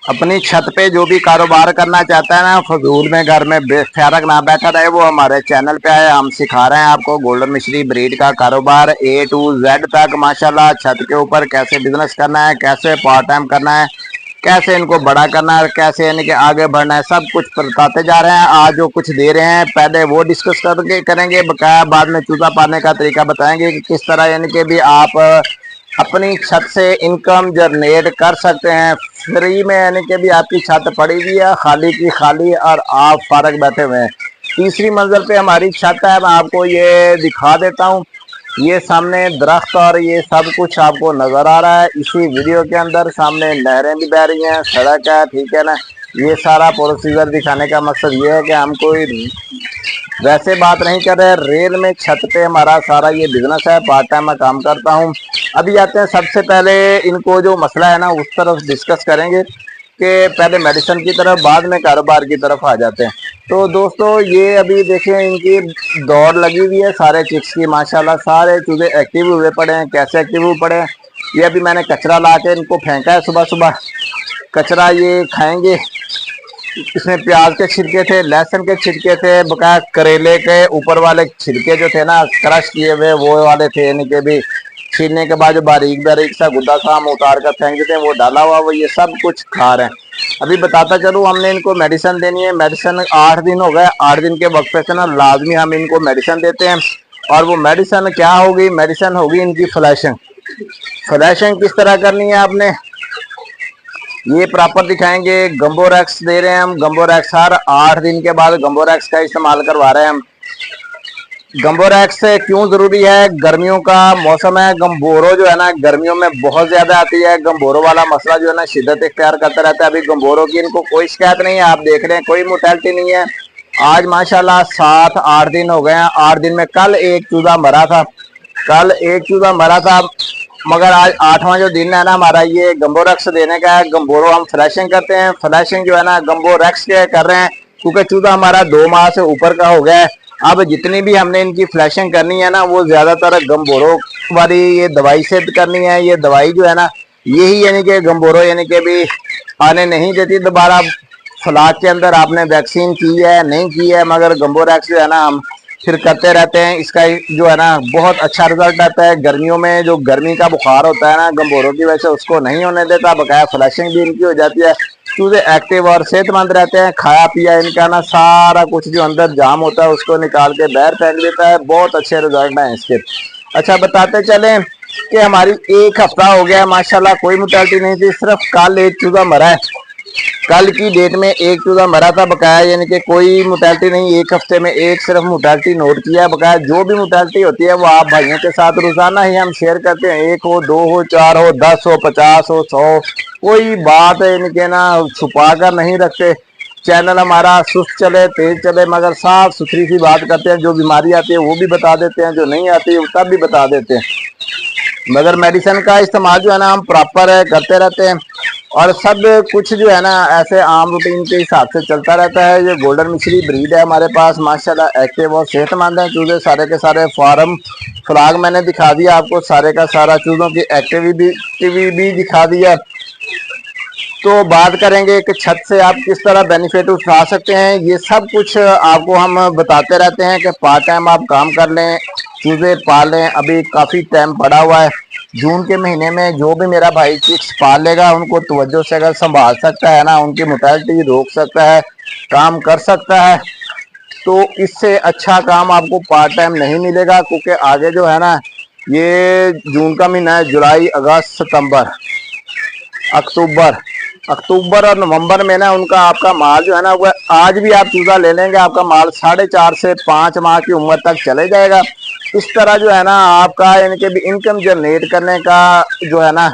अपनी छत पे जो भी कारोबार करना चाहता है ना, फजूल में घर में बेफारक ना बैठा रहे, वो हमारे चैनल पे आए। हम सिखा रहे हैं आपको गोल्डन मिश्री ब्रीड का कारोबार A to Z तक माशाल्लाह। छत के ऊपर कैसे बिजनेस करना है, कैसे पार्ट टाइम करना है, कैसे इनको बड़ा करना है, कैसे यानी कि आगे बढ़ना है, सब कुछ बताते जा रहे हैं। आज जो कुछ दे रहे हैं पहले वो डिस्कस करके करेंगे, बकाया बाद में चूजा पालने का तरीका बताएंगे कि किस तरह यानी कि भी आप अपनी छत से इनकम जनरेट कर सकते हैं फ्री में। यानी कि भी आपकी छत पड़ी हुई है खाली की खाली और आप फारग बैठे हुए हैं। तीसरी मंजिल पे हमारी छत है, मैं आपको ये दिखा देता हूँ। ये सामने दरख्त और ये सब कुछ आपको नजर आ रहा है इसी वीडियो के अंदर। सामने नहरें भी बह रही हैं, सड़क है, ठीक है ना। ये सारा प्रोसीजर दिखाने का मकसद ये है कि हम कोई वैसे बात नहीं कर रहे। रेल में छत पे हमारा सारा ये बिजनेस है, पार्ट टाइम मैं काम करता हूँ। अभी आते हैं, सबसे पहले इनको जो मसला है ना उस तरफ डिस्कस करेंगे कि पहले मेडिसिन की तरफ बाद में कारोबार की तरफ आ जाते हैं। तो दोस्तों ये अभी देखें इनकी दौड़ लगी हुई है सारे चिक्स की माशाल्लाह। सारे चूजे एक्टिव हुए पड़े हैं। कैसे एक्टिव हुए पड़े हैं, ये अभी मैंने कचरा ला के इनको फेंका है सुबह सुबह। कचरा ये खाएंगे। इसमें प्याज के छिलके थे, लहसुन के छिलके थे, बकाया करेले के ऊपर वाले छिलके जो थे ना क्रश किए हुए वो वाले थे, यानी कि भी छीलने के बाद जो बारीक बारीक सा गुद्दा सा हम उतार कर फेंक देते हैं वो डाला हुआ, वो ये सब कुछ खा रहे हैं। अभी बताता चलूँ, हमने इनको मेडिसिन देनी है। मेडिसिन 8 दिन हो गए, 8 दिन के वक्त पे से ना लाजमी हम इनको मेडिसिन देते हैं। और वो मेडिसिन क्या होगी, मेडिसिन होगी इनकी फ्लैशिंग। फ्लैशिंग किस तरह करनी है आपने, ये प्रॉपर दिखाएंगे। गंबोरेक्स दे रहे हैं हम, गंबोरेक्स हर 8 दिन के बाद गंबोरेक्स का इस्तेमाल करवा रहे हैं हम। गंबोरेक्स क्यों जरूरी है, गर्मियों का मौसम है, गंबोरो जो है ना गर्मियों में बहुत ज्यादा आती है। गंबोरो वाला मसला जो है ना शिद्दत इख्तियार करता रहता है। अभी गंबोरो की इनको कोई शिकायत नहीं है, आप देख रहे हैं कोई मोर्टेलिटी नहीं है। आज माशाल्लाह 7-8 दिन हो गए हैं। 8 दिन में कल एक चूजा मरा था, कल एक चूजा मरा था, मगर आज 8वां जो दिन है ना हमारा ये गंबोरेक्स देने का है। गंबोरो हम फ्लैशिंग करते हैं। फ्लैशिंग जो है ना गंबोरेक्स के कर रहे हैं क्योंकि चूजा हमारा 2 माह से ऊपर का हो गया है। अब जितनी भी हमने इनकी फ्लैशिंग करनी है ना वो ज्यादातर गंबोरो वाली ये दवाई से करनी है। ये दवाई जो है ना यही यानी कि गंबोरो यानी कि भी आने नहीं देती दोबारा। फ्लाक के अंदर आपने वैक्सीन की है नहीं की है, मगर गंबोरेक्स जो है ना हम फिर करते रहते हैं। इसका जो है ना बहुत अच्छा रिजल्ट आता है। गर्मियों में जो गर्मी का बुखार होता है ना गंबोरों की वजह से उसको नहीं होने देता, बकाया फ्लैशिंग भी इनकी हो जाती है। चूजे एक्टिव और सेहतमंद रहते हैं। खाया पिया इनका ना सारा कुछ जो अंदर जाम होता है उसको निकाल के बाहर फेंक देता है। बहुत अच्छे रिजल्ट हैं इसके। अच्छा बताते चले कि हमारी 1 हफ्ता हो गया है माशाल्लाह, कोई मोर्टेलिटी नहीं थी। सिर्फ कल एक चूजा मरा है, कल की डेट में एक चूजा मरा था बकाया, यानी कि कोई मोर्टेलिटी नहीं। 1 हफ्ते में एक सिर्फ मोर्टेलिटी नोट किया है। बकाया जो भी मोर्टेलिटी होती है वो आप भाइयों के साथ रोजाना ही हम शेयर करते हैं। 1 हो, 2 हो, 4 हो, 10 हो, 50 हो, 100, कोई बात यानी कि ना छुपा कर नहीं रखते। चैनल हमारा सुस्त चले तेज चले मगर साफ सुथरी सी बात करते हैं। जो बीमारी आती है वो भी बता देते हैं, जो नहीं आती है तब भी बता देते हैं। मगर मेडिसिन का इस्तेमाल जो है ना हम प्रॉपर करते रहते हैं और सब कुछ जो है ना ऐसे आम रूटीन के हिसाब से चलता रहता है। ये गोल्डन मिश्री ब्रीड है हमारे पास माशाल्लाह, एक्टिव और सेहतमंद है चूजे सारे के सारे। फार्म फ्लॉग मैंने दिखा दिया आपको, सारे का सारा चूजों की एक्टिविटी भी दिखा दिया। तो बात करेंगे कि छत से आप किस तरह बेनिफिट उठा सकते हैं, ये सब कुछ आपको हम बताते रहते हैं कि पार्ट टाइम आप काम कर लें, चूजे पालें। अभी काफ़ी टाइम पड़ा हुआ है। जून के महीने में जो भी मेरा भाई चिक्स पाल लेगा उनको तवज्जो से अगर संभाल सकता है ना, उनकी मोर्टेलिटी रोक सकता है, काम कर सकता है, तो इससे अच्छा काम आपको पार्ट टाइम नहीं मिलेगा। क्योंकि आगे जो है ना ये जून का महीना है, जुलाई, अगस्त, सितंबर, अक्टूबर और नवंबर में ना उनका आपका माल जो है ना वो आज भी आप चूजा ले लेंगे आपका माल 4.5 से 5 माह की उम्र तक चले जाएगा। इस तरह जो है ना आपका यानी कि इनकम जनरेट करने का जो है ना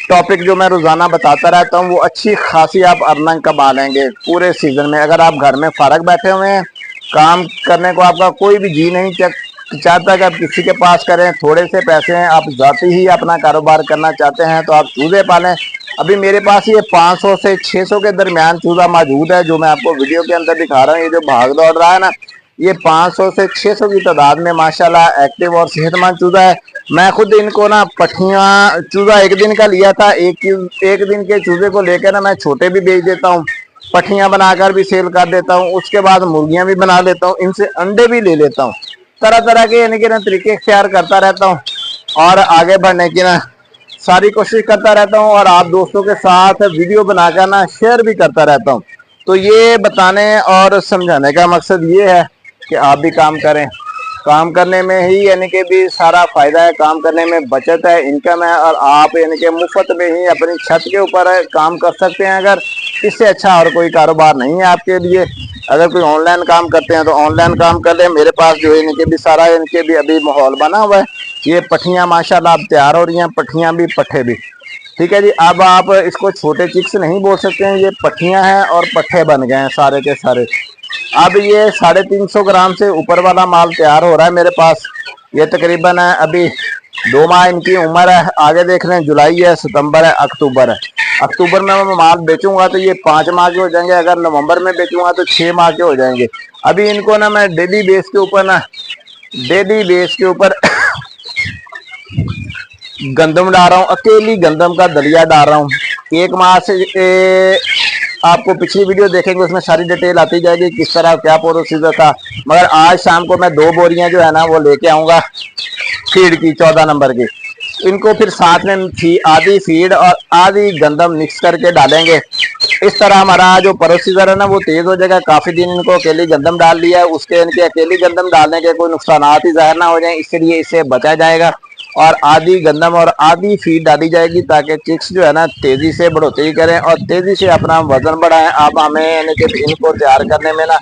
टॉपिक जो मैं रोजाना बताता रहता हूँ वो अच्छी खासी आप अर्निंग कमा लेंगे पूरे सीजन में। अगर आप घर में फारग बैठे हुए हैं, काम करने को आपका कोई भी जी नहीं चाहता कि आप किसी के पास करें, थोड़े से पैसे हैं, आप जाती ही अपना कारोबार करना चाहते हैं तो आप चूजे पालें। अभी मेरे पास ये 500 से 600 के दरमियान चूजा मौजूद है जो मैं आपको वीडियो के अंदर दिखा रहा हूँ। ये जो भाग दौड़ रहा है ना ये 500 से 600 की तादाद में माशाल्लाह एक्टिव और सेहतमंद चूजा है। मैं खुद इनको ना पट्ठियाँ, चूजा एक दिन का लिया था, एक दिन के चूजे को लेकर ना मैं छोटे भी बेच देता हूँ, पट्ठियाँ बनाकर भी सेल कर देता हूँ, उसके बाद मुर्गियाँ भी बना लेता हूँ, इनसे अंडे भी ले लेता हूँ। तरह तरह के यानी कि ना तरीके इख्तियार करता रहता हूँ और आगे बढ़ने की ना सारी कोशिश करता रहता हूँ और आप दोस्तों के साथ वीडियो बनाकर ना शेयर भी करता रहता हूँ। तो ये बताने और समझाने का मकसद ये है कि आप भी काम करें, काम करने में ही यानी कि भी सारा फायदा है, काम करने में बचत है, इनकम है, और आप यानी कि मुफ्त में ही अपनी छत के ऊपर काम कर सकते हैं। अगर इससे अच्छा और कोई कारोबार नहीं है आपके लिए। अगर कोई ऑनलाइन काम करते हैं तो ऑनलाइन काम कर ले। मेरे पास जो है इनके भी सारा इनके भी अभी माहौल बना हुआ है। ये पट्ठियाँ माशाल्लाह अब तैयार हो रही हैं, पट्ठियाँ भी पट्ठे भी। ठीक है जी। अब आप इसको छोटे चिक्स नहीं बोल सकते हैं, ये पट्ठियाँ हैं और पट्ठे बन गए हैं सारे के सारे। अब ये 350 ग्राम से ऊपर वाला माल तैयार हो रहा है मेरे पास। ये तकरीबन है अभी 2 माह इनकी उम्र है। आगे देख रहे हैं जुलाई है, सितंबर है, अक्टूबर है। अक्टूबर में मैं माल बेचूंगा तो ये 5 माह के हो जाएंगे। अगर नवंबर में बेचूंगा तो 6 माह के हो जाएंगे। अभी इनको ना मैं डेली बेस के ऊपर गंदम डाल रहा हूँ, अकेली गंदम का दलिया डाल रहा हूँ। 1 माह से आपको पिछली वीडियो देखेंगे, उसमें सारी डिटेल आती जाएगी किस तरह क्या प्रोसीजर था। मगर आज शाम को मैं 2 बोरियां जो है ना वो लेके आऊंगा फीड की, 14 नंबर की। इनको फिर साथ में आधी फीड और आधी गंदम मिक्स करके डालेंगे। इस तरह हमारा जो प्रोसीजर है ना वो तेज हो जाएगा। काफी दिन इनको अकेली गंदम डाल दिया है, उसके इनके अकेली गंदम डालने के कोई नुकसान ही जाहिर ना हो जाए, इसलिए इससे बचा जाएगा। और आधी गंदम और आधी फीड डाली जाएगी ताकि चिक्स जो है ना तेजी से बढ़ोतरी करें और तेजी से अपना वजन बढ़ाएं। अब हमें यानी कि इनको तैयार करने में ना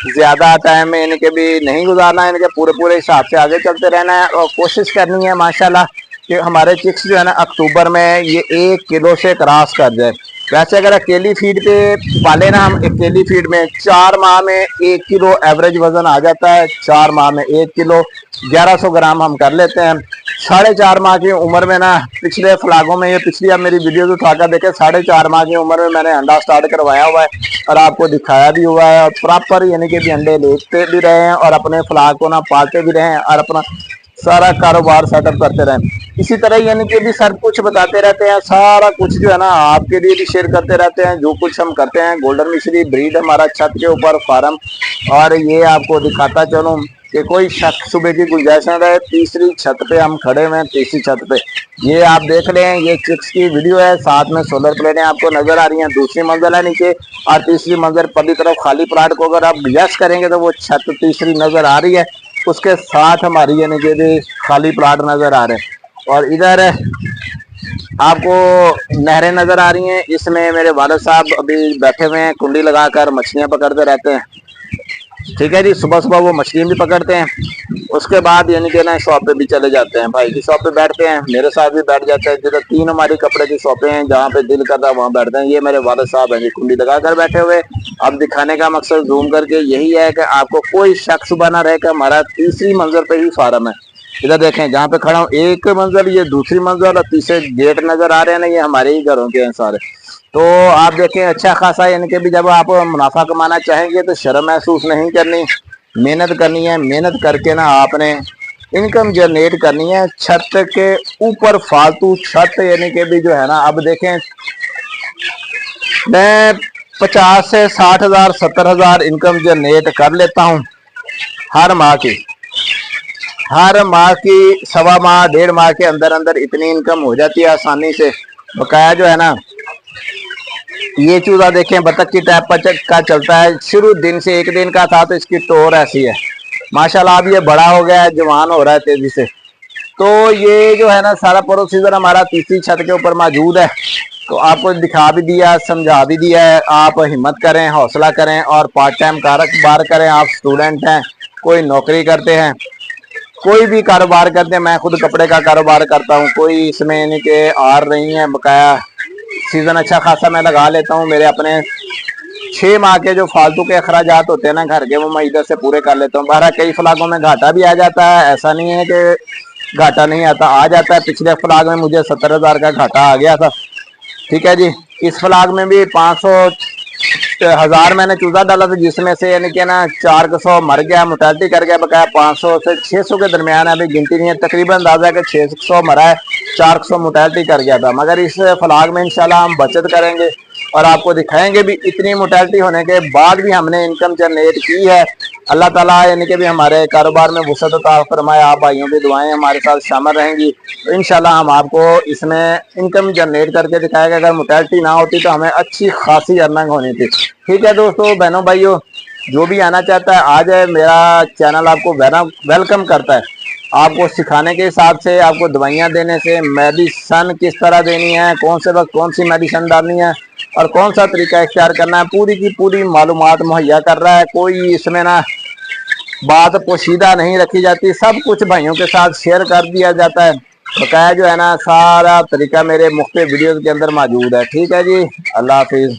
ज्यादा टाइम यानी कि भी नहीं गुजारना है, इनके पूरे हिसाब से आगे चलते रहना है और कोशिश करनी है माशाल्लाह कि हमारे चिक्स जो है ना अक्टूबर में ये 1 किलो से क्रॉस कर जाए। वैसे अगर अकेली फीड पे पाले ना हम, अकेली फीड में 4 माह में 1 किलो एवरेज वजन आ जाता है। 4 माह में 1 किलो 1100 ग्राम हम कर लेते हैं। 4.5 माह की उम्र में ना पिछले फ्लागों में, ये पिछली आप मेरी वीडियो उठाकर देखे, 4.5 माह की उम्र में मैंने अंडा स्टार्ट करवाया हुआ है और आपको दिखाया भी हुआ है। और प्रॉपर यानी कि भी अंडे लेते भी रहे हैं और अपने फ्लाग को ना पालते भी रहे हैं और अपना सारा कारोबार सेटअप करते रहें। इसी तरह यानी कि भी सब कुछ बताते रहते हैं, सारा कुछ जो है ना आपके लिए भी शेयर करते रहते हैं। जो कुछ हम करते हैं, गोल्डन मिश्री ब्रीड हमारा छत के ऊपर फार्म, और ये आपको दिखाता चलूं कि कोई शक सुबह की गुंजाइश न रहे। तीसरी छत पे हम खड़े हुए हैं, तीसरी छत पे ये आप देख रहे हैं, ये चिक्स की वीडियो है। साथ में सोलर प्लेटें आपको नजर आ रही हैं। दूसरी मंजिल है नीचे और तीसरी मंजिल पर तरफ खाली प्लाट को अगर आप यस करेंगे तो वो छत तीसरी नजर आ रही है, उसके साथ हमारी यानी कि खाली प्लाट नजर आ रहे हैं। और इधर आपको नहरें नजर आ रही हैं, इसमें मेरे वालिद साहब अभी बैठे हुए हैं, कुंडी लगाकर मछलियां पकड़ते रहते हैं। ठीक है जी। सुबह सुबह वो मछलियां भी पकड़ते हैं, उसके बाद यानी कि ना शॉप पे भी चले जाते हैं, भाई की शॉप पे बैठते हैं, मेरे साथ भी बैठ जाते हैं। जिधर 3 हमारी कपड़े की शॉपें हैं, जहाँ पे दिल करता है वहाँ बैठते हैं। ये मेरे वालिद साहब हैं जी, कुंडी लगाकर बैठे हुए। अब दिखाने का मकसद जूम करके यही है कि आपको कोई शक शुबा ना रहे कि हमारा तीसरी मंजिल पे ही फार्म है। इधर देखें जहाँ पे खड़ा हूँ, एक मंजिल, ये दूसरी मंजिल और तीसरे गेट नजर आ रहे हैं ना, ये हमारे ही घरों के हैं सारे। तो आप देखें अच्छा खासा यानी कि भी जब आप मुनाफा कमाना चाहेंगे तो शर्म महसूस नहीं करनी, मेहनत करनी है। मेहनत करके ना आपने इनकम जनरेट करनी है। छत के ऊपर फालतू छत यानी कि भी जो है ना, अब देखें मैं 50 से 60 हजार 70 हजार इनकम जनरेट कर लेता हूँ हर माह की। हर माह की 1.25 माह 1.5 माह के अंदर अंदर इतनी इनकम हो जाती है आसानी से। बकाया जो है ना ये चूजा देखें बतख की टाइप का चलता है, शुरू दिन से 1 दिन का था तो इसकी टोर ऐसी है माशाल्लाह। अब ये बड़ा हो गया है, जवान हो रहा है तेजी से। तो ये जो है ना सारा प्रोसीजर हमारा तीसरी छत के ऊपर मौजूद है। तो आपको दिखा भी दिया, समझा भी दिया है। आप हिम्मत करें, हौसला करें और पार्ट टाइम कारोबार करें। आप स्टूडेंट हैं, कोई नौकरी करते हैं, कोई भी कारोबार करते हैं। मैं खुद कपड़े का कारोबार करता हूँ, कोई इसमें यानी कि आर नहीं है। बकाया सीजन अच्छा खासा मैं लगा लेता हूँ। मेरे अपने 6 माह के जो फालतू के अखराजात होते हैं ना घर के, वो मैं इधर से पूरे कर लेता हूँ। बहरा कई फ्लागों में घाटा भी आ जाता है, ऐसा नहीं है कि घाटा नहीं आता, आ जाता है। पिछले फ्लाग में मुझे 70 हजार का घाटा आ गया था। ठीक है जी। इस फ्लाग में भी 500 1000 मैंने चूजा डाला था, जिसमें से यानी कि ना 400 मर गया, मोर्टेलिटी कर गया, बकाया 500 से 600 के दरमियान है, अभी गिनती नहीं है, तकरीबन अंदाजा है कि 600 मरा है, 400 मोर्टेलिटी कर गया था। मगर इस फ्लाग में इंशाल्लाह हम बचत करेंगे और आपको दिखाएंगे भी इतनी मोर्टेलिटी होने के बाद भी हमने इनकम जनरेट की है। अल्लाह ताला यानी कि भी हमारे कारोबार में वसअत अता फरमाए। आप भाइयों की दुआएं हमारे साथ शामिल रहेंगी तो इंशाल्लाह हम आपको इसमें इनकम जनरेट करके दिखाएंगे। अगर मोर्टेलिटी ना होती तो हमें अच्छी खासी अर्निंग होनी थी। ठीक है दोस्तों, बहनों भाइयों, जो भी आना चाहता है आ जाए, मेरा चैनल आपको वेलकम करता है। आपको सिखाने के हिसाब से, आपको दवाइयाँ देने से, मेडिसन किस तरह देनी है, कौन से वक्त कौन सी मेडिसन डालनी है और कौन सा तरीका इख्तियार करना है, पूरी की पूरी मालूमात मुहैया कर रहा है। कोई इसमें ना बात पोशीदा नहीं रखी जाती, सब कुछ भाइयों के साथ शेयर कर दिया जाता है। बकाया जो है ना सारा तरीका मेरे मुख्तलिफ वीडियोज़ के अंदर मौजूद है। ठीक है जी, अल्लाह हाफिज़।